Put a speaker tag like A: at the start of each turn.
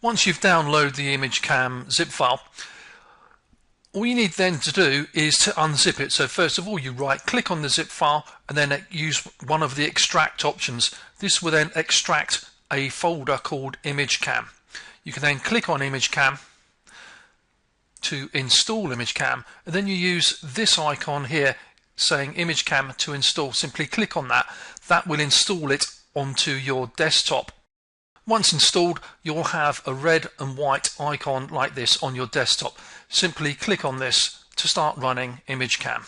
A: Once you've downloaded the ImageCAM zip file, all you need then to do is to unzip it. So first of all, you right click on the zip file and then use one of the extract options. This will then extract a folder called ImageCAM. You can then click on ImageCAM to install ImageCAM, and then you use this icon here saying ImageCAM to install. Simply click on that. That will install it onto your desktop. Once installed, you'll have a red and white icon like this on your desktop. Simply click on this to start running ImageCAM.